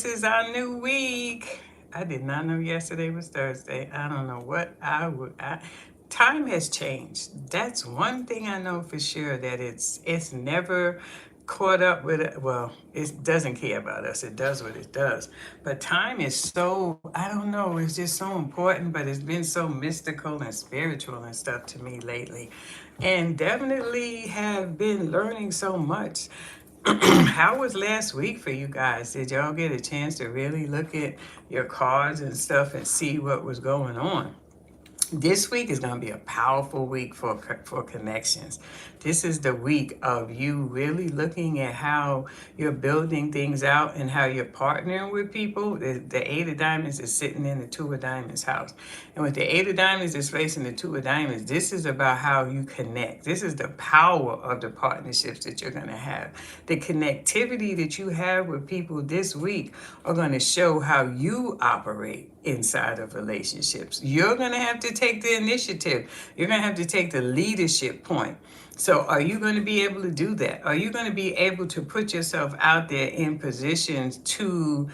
this is our new week. I did not know yesterday was Thursday. I don't know what I would. Time has changed. That's one thing I know for sure. That it's never caught up with it. Well, it doesn't care about us. It does what it does. But time is so, I don't know, it's just so important, but it's been so mystical and spiritual and stuff to me lately. And definitely have been learning so much. How was last week for you guys? Did y'all get a chance to really look at your cards and stuff and see what was going on? This week is going to be a powerful week for connections. This is the week of you really looking at how you're building things out and how you're partnering with people. The Eight of Diamonds is sitting in the Two of Diamonds house. And with the Eight of Diamonds is facing the Two of Diamonds, this is about how you connect. This is the power of the partnerships that you're going to have. The connectivity that you have with people this week are going to show how you operate inside of relationships. You're going to have to take the initiative. You're going to have to take the leadership point. So are you going to be able to do that? Are you going to be able to put yourself out there in positions to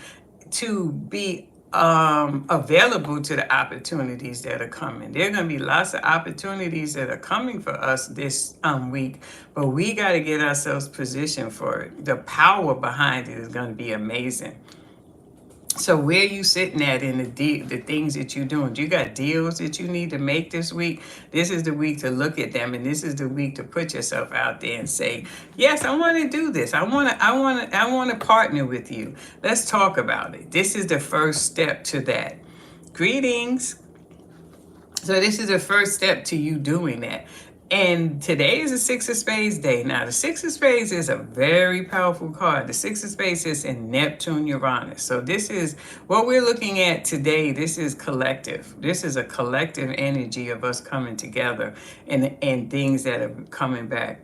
be available to the opportunities that are coming? There are going to be lots of opportunities that are coming for us this week, but we got to get ourselves positioned for it. The power behind it is going to be amazing. So where you sitting at in the things that you're doing? You got deals that you need to make this week. This is the week to look at them, and this is the week to put yourself out there and say, "Yes, I want to do this. I want to partner with you. Let's talk about it." This is the first step to that. Greetings. So this is the first step to you doing that. And today is a Six of Spades day. Now, the Six of Spades is a very powerful card. The Six of Spades is in Neptune, Uranus. So this is what we're looking at today. This is collective. This is a collective energy of us coming together and things that are coming back.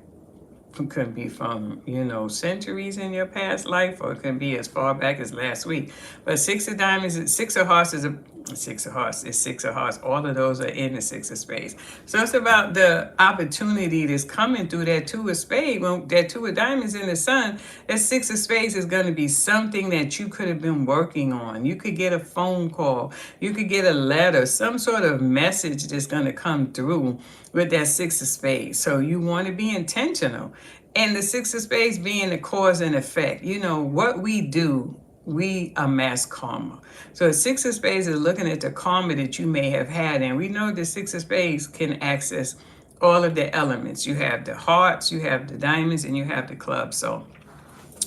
It could be from, centuries in your past life, or it can be as far back as last week. But Six of Diamonds, Six of Hearts is Six of Hearts is Six of Hearts. All of those are in the Six of Spades. So it's about the opportunity that's coming through that Two of Spades. When that Two of Diamonds in the Sun, that Six of Spades is going to be something that you could have been working on. You could get a phone call. You could get a letter, some sort of message that's going to come through with that Six of Spades. So you want to be intentional. And the Six of Spades being the cause and effect. What we do, we amass karma. So the Six of Spades is looking at the karma that you may have had. And we know the Six of Spades can access all of the elements. You have the hearts, you have the diamonds, and you have the clubs. So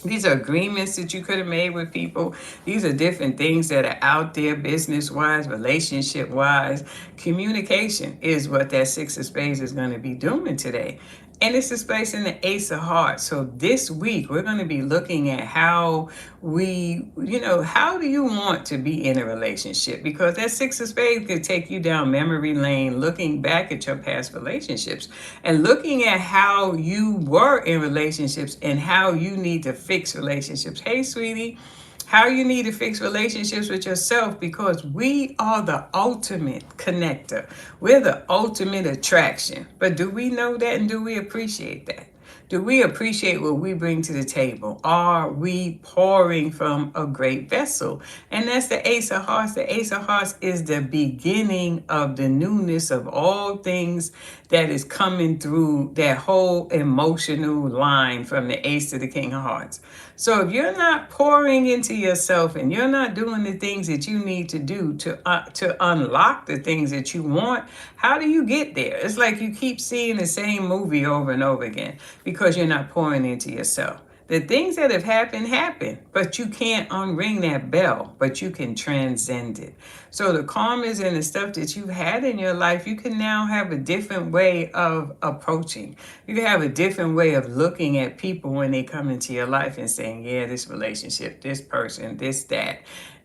these are agreements that you could have made with people. These are different things that are out there business-wise, relationship-wise. Communication is what that Six of Spades is going to be doing today. And it's displaced in the Ace of Hearts. So this week, we're going to be looking at how how do you want to be in a relationship? Because that Six of Spades could take you down memory lane, looking back at your past relationships and looking at how you were in relationships and how you need to fix relationships. Hey, sweetie. How you need to fix relationships with yourself, because we are the ultimate connector. We're the ultimate attraction. But do we know that, and do we appreciate that? Do we appreciate what we bring to the table? Are we pouring from a great vessel? And that's the Ace of Hearts. The Ace of Hearts is the beginning of the newness of all things that is coming through that whole emotional line from the Ace to the King of Hearts. So if you're not pouring into yourself and you're not doing the things that you need to do to unlock the things that you want, how do you get there? It's like you keep seeing the same movie over and over again because you're not pouring into yourself. The things that have happened, but you can't unring that bell, but you can transcend it. So the karmas and the stuff that you've had in your life, you can now have a different way of approaching. You can have a different way of looking at people when they come into your life and saying, yeah, this relationship, this person, this, that.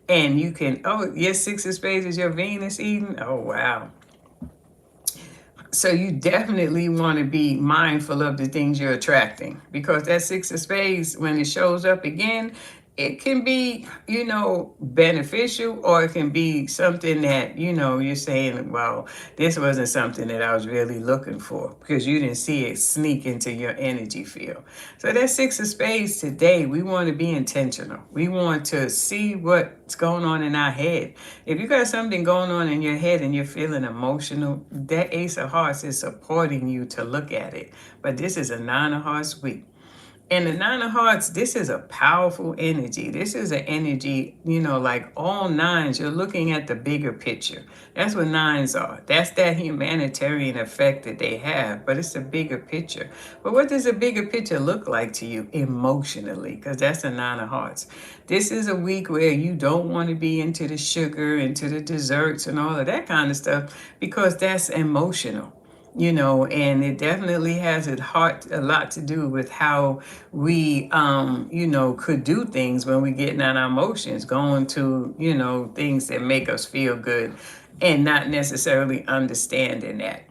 And you can, yes, Six of Spades is your Venus, Eden. Oh, wow. So you definitely want to be mindful of the things you're attracting, because that Six of Spades, when it shows up again, it can be, beneficial, or it can be something that, you're saying, well, this wasn't something that I was really looking for because you didn't see it sneak into your energy field. So that Six of Spades today, we want to be intentional. We want to see what's going on in our head. If you got something going on in your head and you're feeling emotional, that Ace of Hearts is supporting you to look at it. But this is a Nine of Hearts week. And the Nine of Hearts, this is a powerful energy. This is an energy, like all nines, you're looking at the bigger picture. That's what nines are. That's that humanitarian effect that they have, but it's a bigger picture. But what does a bigger picture look like to you emotionally? Because that's the Nine of Hearts. This is a week where you don't want to be into the sugar, into the desserts, and all of that kind of stuff because that's emotional. And it definitely has a lot to do with how we, could do things when we get in our emotions, going to, things that make us feel good and not necessarily understanding that.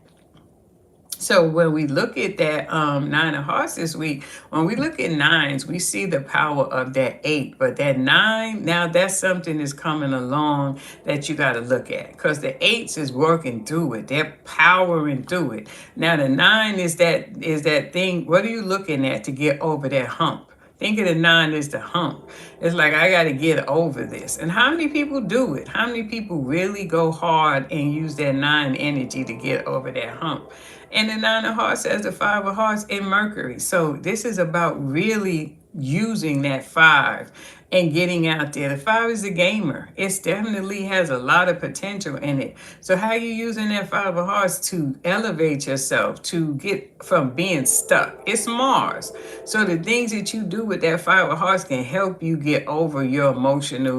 So when we look at that Nine of Hearts this week, when we look at nines, we see the power of that eight. But that nine, now that's something that's coming along that you got to look at, because the eights is working through it. They're powering through it. Now the nine is that thing. What are you looking at to get over that hump? Think of the nine as the hump. It's like, I got to get over this. And how many people do it? How many people really go hard and use that nine energy to get over that hump? And the Nine of Hearts has the Five of Hearts in Mercury. So this is about really using that five and getting out there. The five is a gamer. It definitely has a lot of potential in it. So how are you using that Five of Hearts to elevate yourself, to get from being stuck? It's Mars. So the things that you do with that Five of Hearts can help you get over your emotions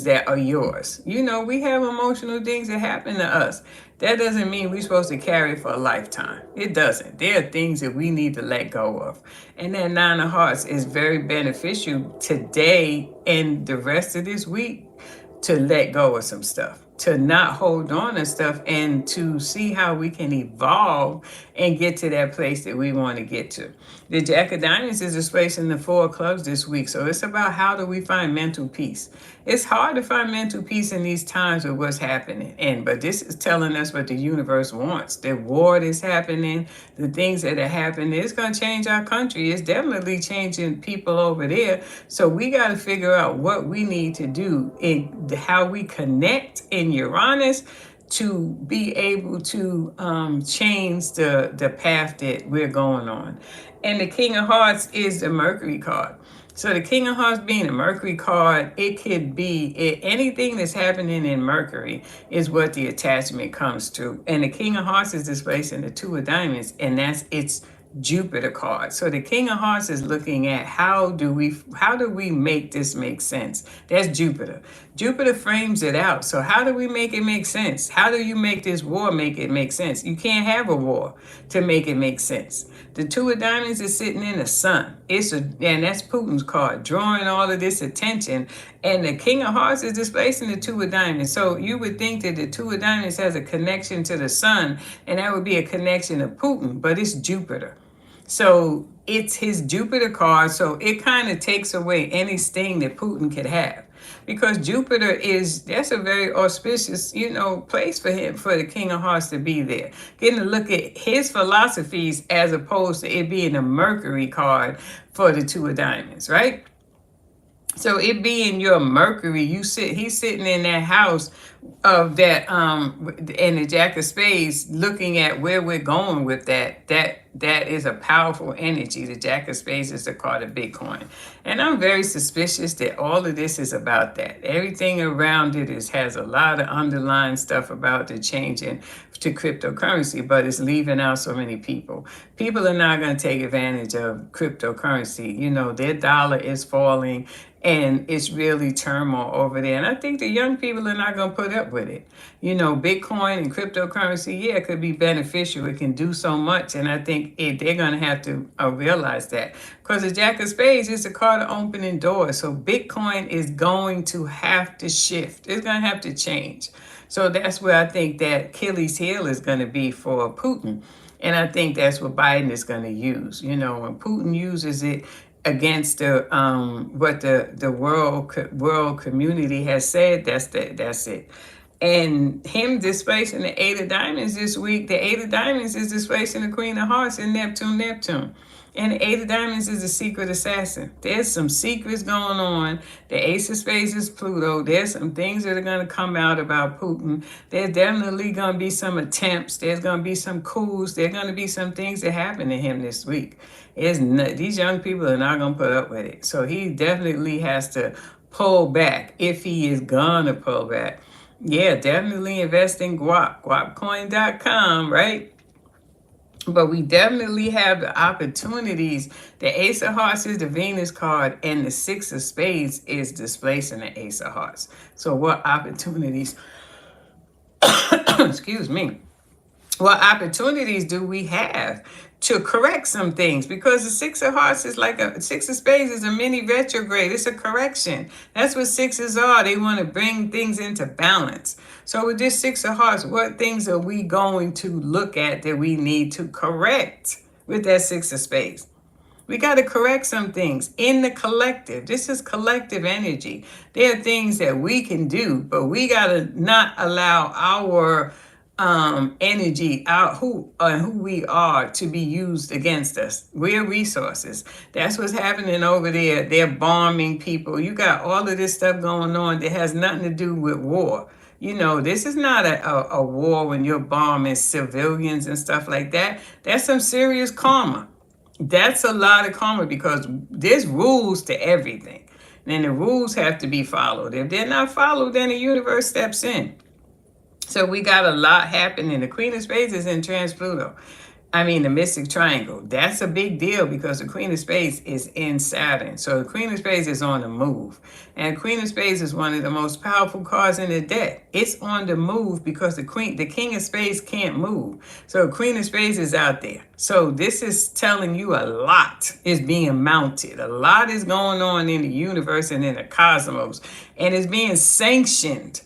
that are yours. We have emotional things that happen to us. That doesn't mean we're supposed to carry for a lifetime. It doesn't. There are things that we need to let go of. And that Nine of Hearts is very beneficial today and the rest of this week to let go of some stuff, to not hold on to stuff, and to see how we can evolve and get to that place that we want to get to. The Jack of Diamonds is displacing the Four of Clubs this week. So it's about how do we find mental peace. It's hard to find mental peace in these times with what's happening. But this is telling us what the universe wants. The war that's happening, the things that are happening, it's going to change our country. It's definitely changing people over there. So we got to figure out what we need to do in how we connect in Uranus to be able to change the path that we're going on. And the King of Hearts is the Mercury card. So the King of Hearts being a Mercury card, it could be anything that's happening in Mercury is what the attachment comes to. And the King of Hearts is displacing the Two of Diamonds, and that's its Jupiter card. So the King of Hearts is looking at how do we make this make sense? That's Jupiter. Jupiter frames it out. So how do we make it make sense? How do you make this war make it make sense? You can't have a war to make it make sense. The Two of Diamonds is sitting in the sun. And that's Putin's card, drawing all of this attention. And the King of Hearts is displacing the Two of Diamonds. So you would think that the Two of Diamonds has a connection to the sun, and that would be a connection to Putin, but it's Jupiter. So it's his Jupiter card, so it kind of takes away any sting that Putin could have. Because Jupiter that's a very auspicious, place for him, for the King of Hearts to be there. Getting to look at his philosophies as opposed to it being a Mercury card for the Two of Diamonds, right? So it being your Mercury, he's sitting in that house of that and the Jack of Spades, looking at where we're going with that is a powerful energy. The Jack of Spades is the card of Bitcoin. And I'm very suspicious that all of this is about that. Everything around it has a lot of underlying stuff about the changing to cryptocurrency, but it's leaving out so many people. People are not going to take advantage of cryptocurrency. Their dollar is falling, and it's really turmoil over there. And I think the young people are not going to put up with it. Bitcoin and cryptocurrency, it could be beneficial. It can do so much. And I think they're going to have to realize that. Because the Jack of Spades is a card of opening doors. So Bitcoin is going to have to shift. It's going to have to change. So that's where I think that Achilles heel is going to be for Putin. And I think that's what Biden is going to use. When Putin uses it, against the what the world community has said. That's it. And him displacing the Eight of Diamonds this week, the Eight of Diamonds is displacing the Queen of Hearts in Neptune. And the Eight of Diamonds is a secret assassin. There's some secrets going on. The Ace of Spades is Pluto. There's some things that are going to come out about Putin. There's definitely going to be some attempts. There's going to be some coups. There's going to be some things that happen to him this week. These young people are not going to put up with it. So he definitely has to pull back if he is going to pull back. Yeah, definitely invest in guap, guapcoin.com, right? But we definitely have the opportunities. The Ace of Hearts is the Venus card, and the Six of Spades is displacing the Ace of Hearts. So what opportunities, excuse me, what opportunities do we have to correct some things? Because the Six of Hearts is like a Six of Spades is a mini retrograde. It's a correction. That's what sixes are. They want to bring things into balance. So with this Six of Hearts, what things are we going to look at that we need to correct with that Six of Spades? We got to correct some things in the collective. This is collective energy. There are things that we can do, but we got to not allow our energy, who we are, to be used against us. We're resources. That's what's happening over there. They're bombing people. You got all of this stuff going on that has nothing to do with war. This is not a war when you're bombing civilians and stuff like that. That's some serious karma. That's a lot of karma, because there's rules to everything. And the rules have to be followed. If they're not followed, then the universe steps in. So we got a lot happening. The Queen of Spades is in Trans-Pluto. The Mystic Triangle. That's a big deal, because the Queen of Spades is in Saturn. So the Queen of Spades is on the move. And the Queen of Spades is one of the most powerful cards in the deck. It's on the move because the King of Spades can't move. So the Queen of Spades is out there. So this is telling you a lot is being mounted. A lot is going on in the universe and in the cosmos. And it's being sanctioned.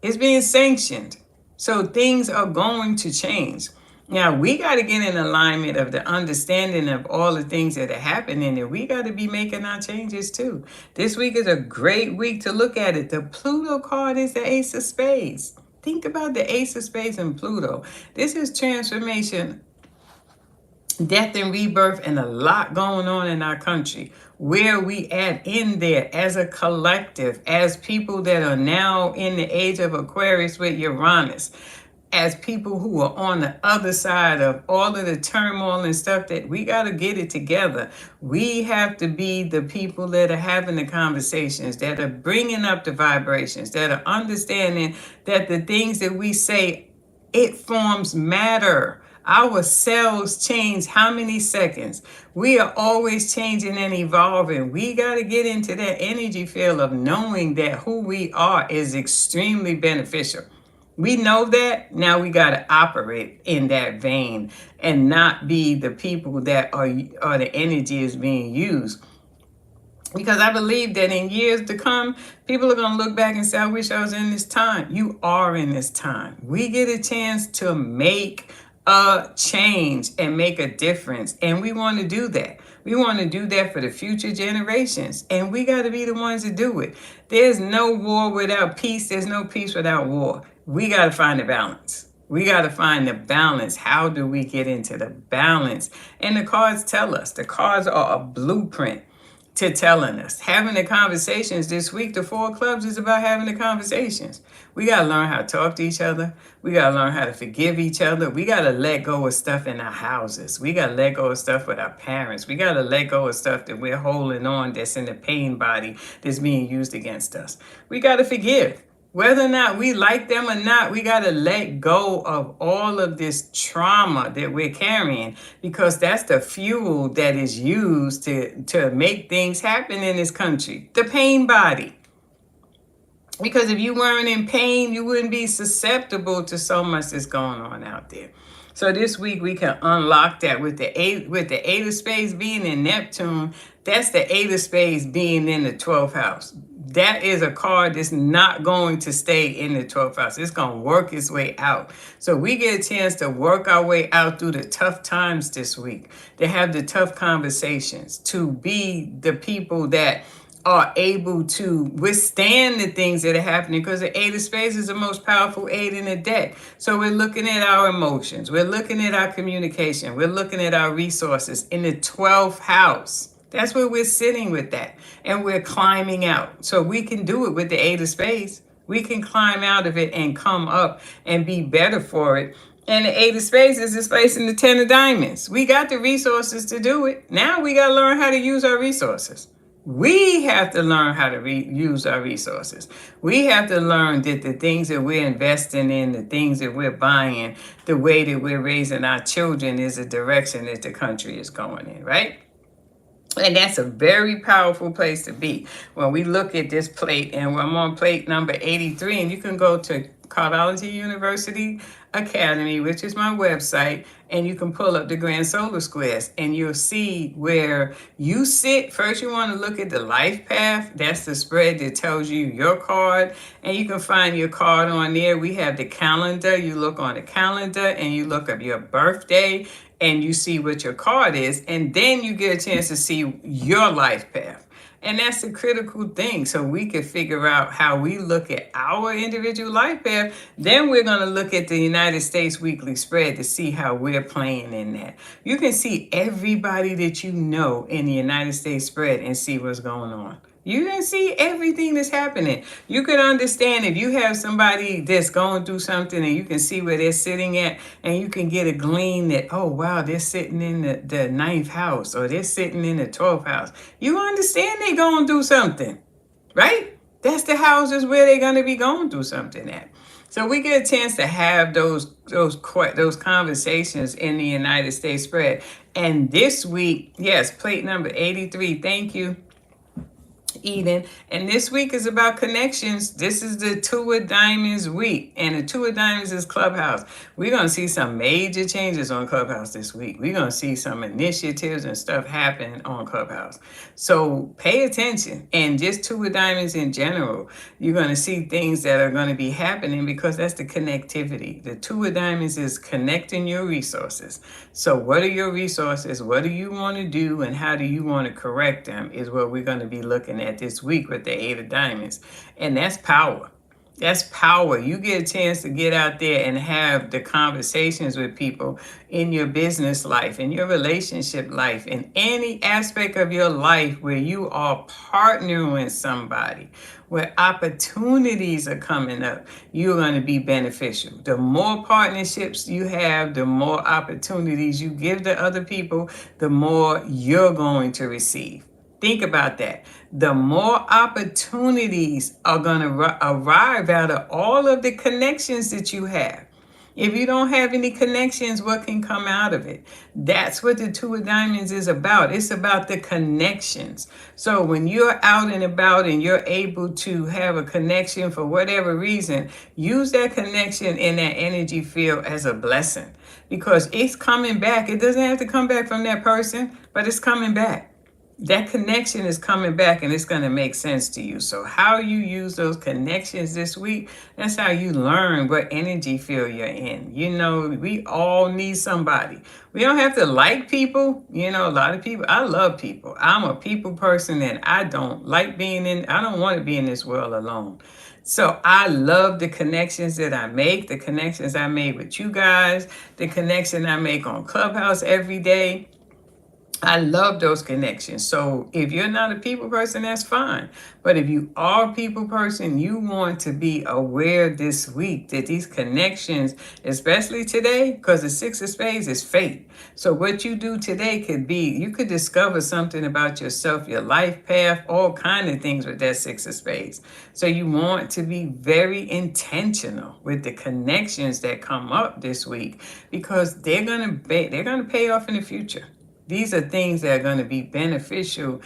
It's being sanctioned. So things are going to change. Now, we got to get in alignment of the understanding of all the things that are happening, and we got to be making our changes too. This week is a great week to look at it. The Pluto card is the Ace of Spades. Think about the Ace of Spades and Pluto. This is transformation, death and rebirth, and a lot going on in our country. Where we at in there as a collective, as people that are now in the age of Aquarius with Uranus, as people who are on the other side of all of the turmoil and stuff, that we got to get it together. We have to be the people that are having the conversations, that are bringing up the vibrations, that are understanding that the things that we say, it forms matter. Our cells change how many seconds? We are always changing and evolving. We got to get into that energy field of knowing that who we are is extremely beneficial. We know that. Now we got to operate in that vein and not be the people that are the energy is being used. Because I believe that in years to come, people are going to look back and say, I wish I was in this time. You are in this time. We get a chance to make a change and make a difference. And we want to do that. We want to do that for the future generations. And we got to be the ones to do it. There's no war without peace. There's no peace without war. We got to find the balance. We got to find the balance. How do we get into the balance? And the cards tell us. The cards are a blueprint to telling us. Having the conversations this week, the Four of Clubs is about having the conversations. We got to learn how to talk to each other. We got to learn how to forgive each other. We got to let go of stuff in our houses. We got to let go of stuff with our parents. We got to let go of stuff that we're holding on that's in the pain body that's being used against us. We got to forgive. Whether or not we like them or not, we got to let go of all of this trauma that we're carrying, because that's the fuel that is used to make things happen in this country. The pain body. Because if you weren't in pain, you wouldn't be susceptible to so much that's going on out there. So this week we can unlock that with the eight of spades being in Neptune. That's the eight of spades being in the 12th house. That is a card that's not going to stay in the 12th house. It's going to work its way out. So we get a chance to work our way out through the tough times this week, to have the tough conversations, to be the people that are able to withstand the things that are happening, because the eight of spades is the most powerful eight in the deck. So we're looking at our emotions, we're looking at our communication, we're looking at our resources in the 12th house. That's where we're sitting with that, and we're climbing out. So we can do it with the eight of spades. We can climb out of it and come up and be better for it. And the eight of spades is displacing the 10 of diamonds. We got the resources to do it. Now we got to learn how to use our resources. We have to learn how to use our resources. We have to learn that the things that we're investing in, the things that we're buying, the way that we're raising our children is a direction that the country is going in, right? And that's a very powerful place to be. When we look at this plate, and I'm on plate number 83, and you can go to Cardiology University Academy, which is my website, and you can pull up the grand solar squares, and you'll see where you sit. First, you want to look at the life path. That's the spread that tells you your card, and you can find your card on there. We have the calendar. You look on the calendar, and you look up your birthday, and you see what your card is, and then you get a chance to see your life path. And that's a critical thing. So we can figure out how we look at our individual life path. Then we're going to look at the United States weekly spread to see how we're playing in that. You can see everybody that you know in the United States spread and see what's going on. You can see everything that's happening. You can understand if you have somebody that's going through something, and you can see where they're sitting at, and you can get a glean that, oh, wow, they're sitting in the ninth house, or they're sitting in the 12th house. You understand they're going through something, right? That's the houses where they're going to be going through something at. So we get a chance to have those conversations in the United States spread. And this week, yes, plate number 83, thank you, Eden. And this week is about connections. This is the Two of Diamonds week. And the Two of Diamonds is Clubhouse. We're going to see some major changes on Clubhouse this week. We're going to see some initiatives and stuff happen on Clubhouse. So pay attention. And just Two of Diamonds in general, you're going to see things that are going to be happening, because that's the connectivity. The Two of Diamonds is connecting your resources. So what are your resources? What do you want to do? And how do you want to correct them is what we're going to be looking at this week with the Eight of Diamonds. And that's power. That's power. You get a chance to get out there and have the conversations with people in your business life, in your relationship life, in any aspect of your life where you are partnering with somebody, where opportunities are coming up. You're going to be beneficial. The more partnerships you have, the more opportunities you give to other people, the more you're going to receive. Think about that. The more opportunities are going to arrive out of all of the connections that you have. If you don't have any connections, what can come out of it? That's what the Two of Diamonds is about. It's about the connections. So when you're out and about and you're able to have a connection for whatever reason, use that connection in that energy field as a blessing, because it's coming back. It doesn't have to come back from that person, but it's coming back. That connection is coming back, and it's going to make sense to you. So how you use those connections this week, that's how you learn what energy field you're in. You know, we all need somebody. We don't have to like people. You know, a lot of people, I love people. I'm a people person, and I don't want to be in this world alone. So I love the connections that I make, the connections I made with you guys, the connection I make on Clubhouse every day. I love those connections. So if you're not a people person, that's fine. But if you are a people person, you want to be aware this week that these connections, especially today, because the Six of Spades is fate. So what you do today could be, you could discover something about yourself, your life path, all kind of things with that Six of Spades. So you want to be very intentional with the connections that come up this week, because they're gonna pay off in the future. These are things that are going to be beneficial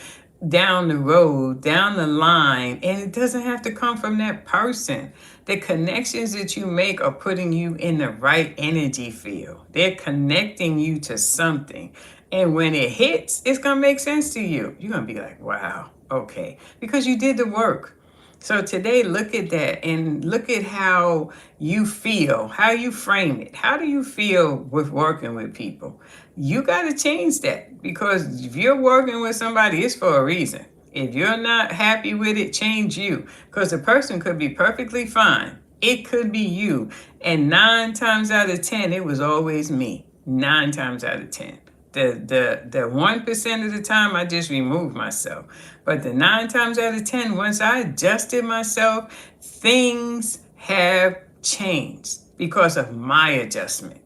down the road, down the line, and it doesn't have to come from that person. The connections that you make are putting you in the right energy field. They're connecting you to something. And when it hits, it's going to make sense to you. You're going to be like, wow, okay, because you did the work. So today, look at that and look at how you feel, how you frame it. How do you feel with working with people? You got to change that, because if you're working with somebody, it's for a reason. If you're not happy with it, change you, because the person could be perfectly fine. It could be you. And 9 times out of 10, it was always me. 9 times out of 10. The 1% of the time, I just removed myself. But the 9 times out of 10, once I adjusted myself, things have changed because of my adjustment.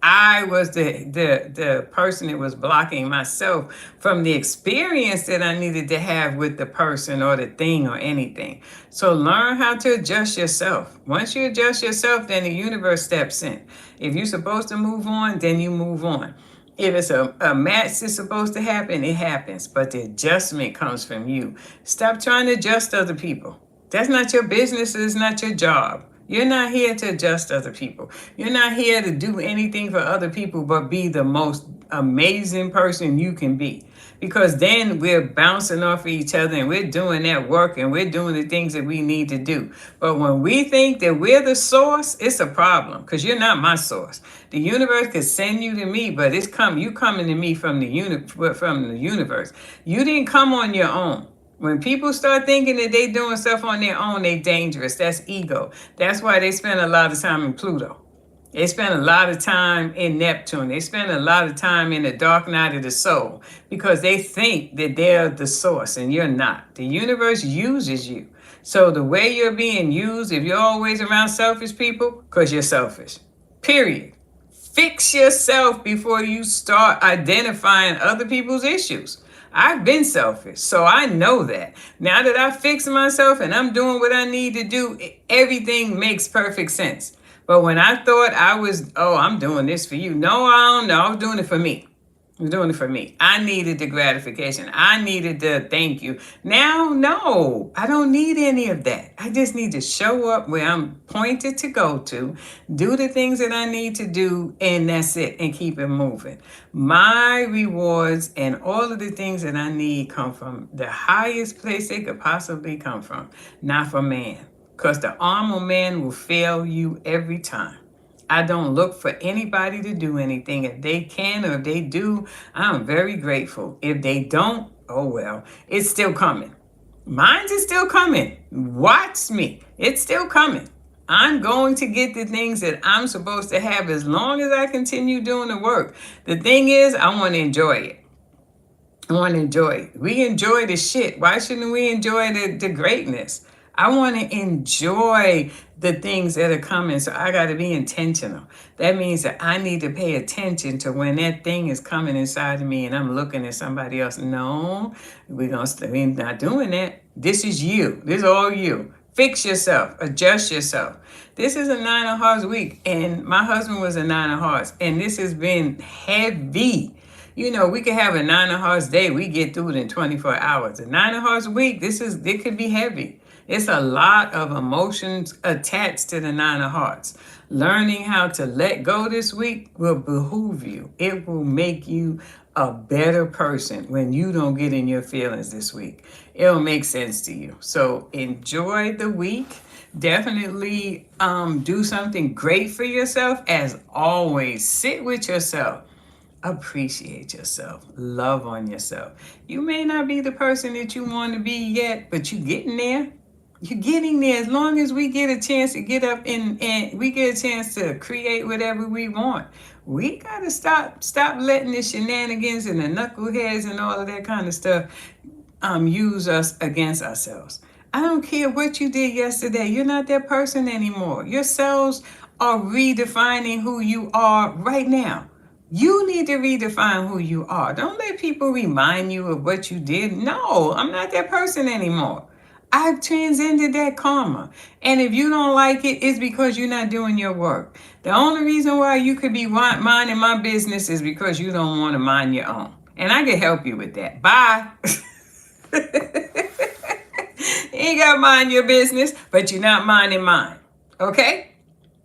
I was the person that was blocking myself from the experience that I needed to have with the person or the thing or anything. So learn how to adjust yourself. Once you adjust yourself, then the universe steps in. If you're supposed to move on, then you move on. If it's a match that's supposed to happen, it happens. But the adjustment comes from you. Stop trying to adjust other people. That's not your business. It's not your job. You're not here to adjust other people. You're not here to do anything for other people but be the most amazing person you can be. Because then we're bouncing off of each other and we're doing that work and we're doing the things that we need to do. But when we think that we're the source, it's a problem, because you're not my source. The universe could send you to me, but you coming to me from the universe. You didn't come on your own. When people start thinking that they're doing stuff on their own, they're dangerous. That's ego. That's why they spend a lot of time in Pluto. They spend a lot of time in Neptune. They spend a lot of time in the dark night of the soul, because they think that they're the source and you're not. The universe uses you. So the way you're being used, if you're always around selfish people, because you're selfish. Period. Fix yourself before you start identifying other people's issues. I've been selfish, so I know that. Now that I fix myself and I'm doing what I need to do, everything makes perfect sense. But when I thought I'm doing this for you. No, I don't know. I was doing it for me. I was doing it for me. I needed the gratification. I needed the thank you. Now, no, I don't need any of that. I just need to show up where I'm pointed to go to, do the things that I need to do, and that's it, and keep it moving. My rewards and all of the things that I need come from the highest place they could possibly come from, not from man. Because the arm of man will fail you every time. I don't look for anybody to do anything. If they can or if they do, I'm very grateful. If they don't, oh well, it's still coming. Mine's is still coming. Watch me. It's still coming. I'm going to get the things that I'm supposed to have as long as I continue doing the work. The thing is, I want to enjoy it. I want to enjoy it. We enjoy the shit. Why shouldn't we enjoy the greatness? I want to enjoy the things that are coming, so I got to be intentional. That means that I need to pay attention to when that thing is coming inside of me and I'm looking at somebody else. No, we're not doing that. This is you. This is all you. Fix yourself. Adjust yourself. This is a 9 of Hearts week, and my husband was a 9 of Hearts, and this has been heavy. You know, we could have a 9 of Hearts day. We get through it in 24 hours. A 9 of Hearts week, it could be heavy. It's a lot of emotions attached to the 9 of Hearts. Learning how to let go this week will behoove you. It will make you a better person when you don't get in your feelings this week. It'll make sense to you. So enjoy the week. Definitely do something great for yourself. As always, sit with yourself. Appreciate yourself. Love on yourself. You may not be the person that you want to be yet, but you're getting there. You're getting there. As long as we get a chance to get up and we get a chance to create whatever we want. We got to stop letting the shenanigans and the knuckleheads and all of that kind of stuff use us against ourselves. I don't care what you did yesterday. You're not that person anymore. Your cells are redefining who you are right now. You need to redefine who you are. Don't let people remind you of what you did. No, I'm not that person anymore. I've transcended that karma. And if you don't like it, it's because you're not doing your work. The only reason why you could be minding my business is because you don't want to mind your own. And I can help you with that. Bye. You ain't got to mind your business, but you're not minding mine. Okay?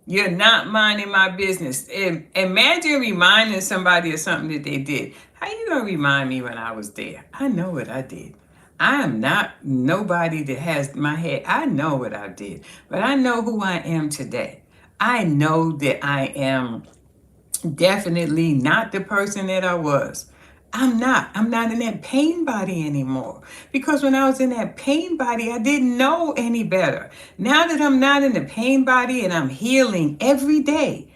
You're not minding my business. Imagine reminding somebody of something that they did. How you gonna remind me when I was there? I know what I did. I am not nobody that has my head. I know what I did, but I know who I am today. I know that I am definitely not the person that I was. I'm not. I'm not in that pain body anymore. Because when I was in that pain body, I didn't know any better. Now that I'm not in the pain body and I'm healing every day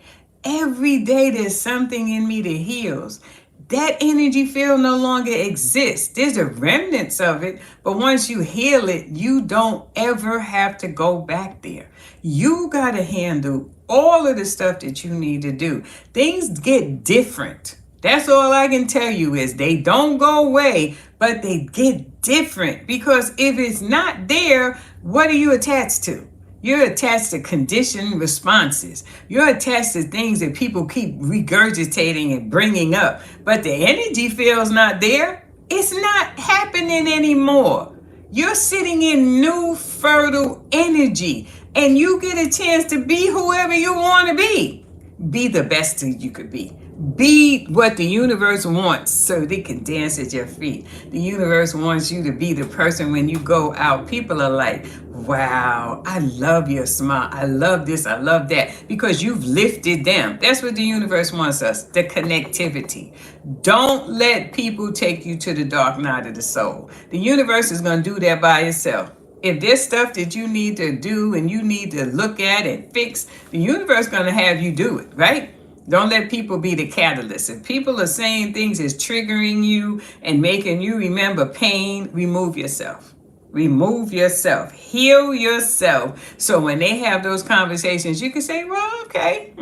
there's something in me that heals. That energy field no longer exists. There's a remnants of it, but once you heal it, you don't ever have to go back there. You got to handle all of the stuff that you need to do. Things get different. That's all I can tell you is they don't go away, but they get different because if it's not there, what are you attached to? You're attached to conditioned responses. You're attached to things that people keep regurgitating and bringing up. But the energy field's not there. It's not happening anymore. You're sitting in new fertile energy and you get a chance to be whoever you want to be. Be the best that you could be. Be what the universe wants so they can dance at your feet. The universe wants you to be the person when you go out. People are like, wow, I love your smile. I love this. I love that. Because you've lifted them. That's what the universe wants us, the connectivity. Don't let people take you to the dark night of the soul. The universe is going to do that by itself. If there's stuff that you need to do and you need to look at and fix, the universe is going to have you do it, right? Don't let people be the catalyst. If people are saying things that's triggering you and making you remember pain, remove yourself. Remove yourself. Heal yourself. So when they have those conversations, you can say, well, okay,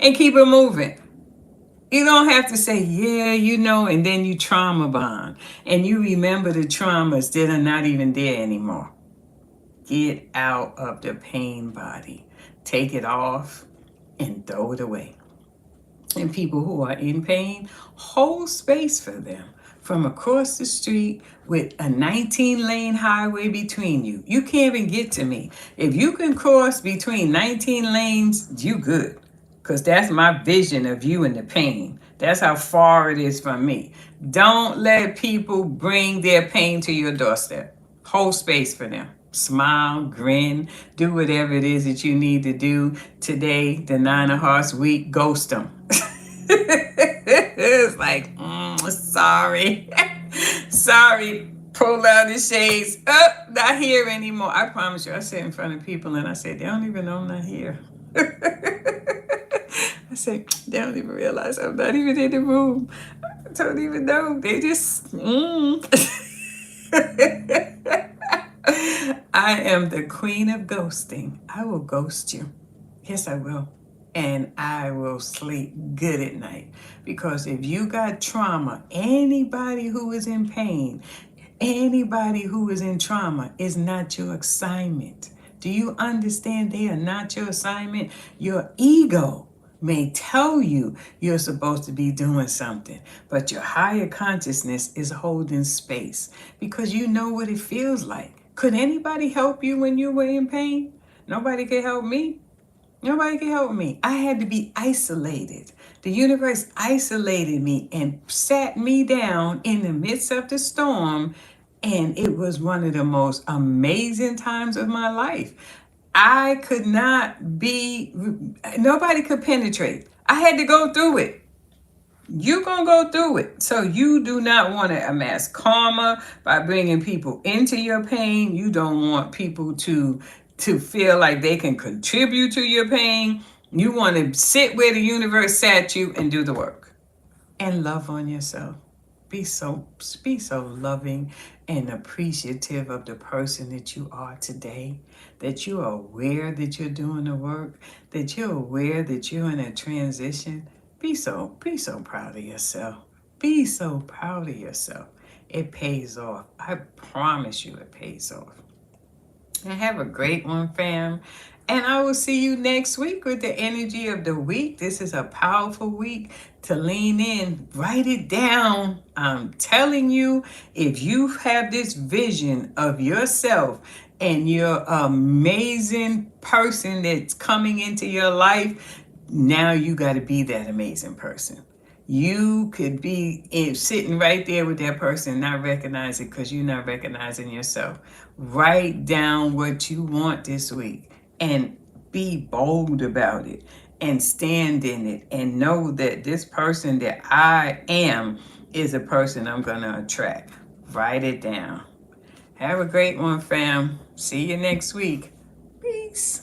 and keep it moving. You don't have to say, yeah, and then you trauma bond. And you remember the traumas that are not even there anymore. Get out of the pain body. Take it off and throw it away. And people who are in pain, hold space for them from across the street with a 19-lane highway between you. You can't even get to me. If you can cross between 19 lanes, you good. Because that's my vision of you and the pain. That's how far it is from me. Don't let people bring their pain to your doorstep. Hold space for them. Smile, grin, do whatever it is that you need to do. Today, the 9 of Hearts week, ghost them. It's like, sorry. Sorry. Pull out the shades. Not here anymore. I promise you, I sit in front of people and I say, they don't even know I'm not here. I say, they don't even realize I'm not even in the room. I don't even know. They just, I am the queen of ghosting. I will ghost you. Yes, I will. And I will sleep good at night. Because if you got trauma, anybody who is in pain, anybody who is in trauma is not your assignment. Do you understand they are not your assignment? Your ego may tell you you're supposed to be doing something, but your higher consciousness is holding space because you know what it feels like. Could anybody help you when you were in pain? Nobody could help me. Nobody could help me. I had to be isolated. The universe isolated me and sat me down in the midst of the storm, and it was one of the most amazing times of my life. I could not be, nobody could penetrate. I had to go through it. You're going to go through it. So you do not want to amass karma by bringing people into your pain. You don't want people to feel like they can contribute to your pain. You want to sit where the universe sat you and do the work. And love on yourself. Be so loving and appreciative of the person that you are today, that you are aware that you're doing the work, that you're aware that you're in a transition. Be so proud of yourself. Be so proud of yourself. It pays off. I promise you it pays off. And have a great one, fam. And I will see you next week with the energy of the week. This is a powerful week to lean in. Write it down. I'm telling you, if you have this vision of yourself and your amazing person that's coming into your life, now you got to be that amazing person. You could be sitting right there with that person, not recognize it because you're not recognizing yourself. Write down what you want this week and be bold about it and stand in it and know that this person that I am is a person I'm going to attract. Write it down. Have a great one, fam. See you next week. Peace.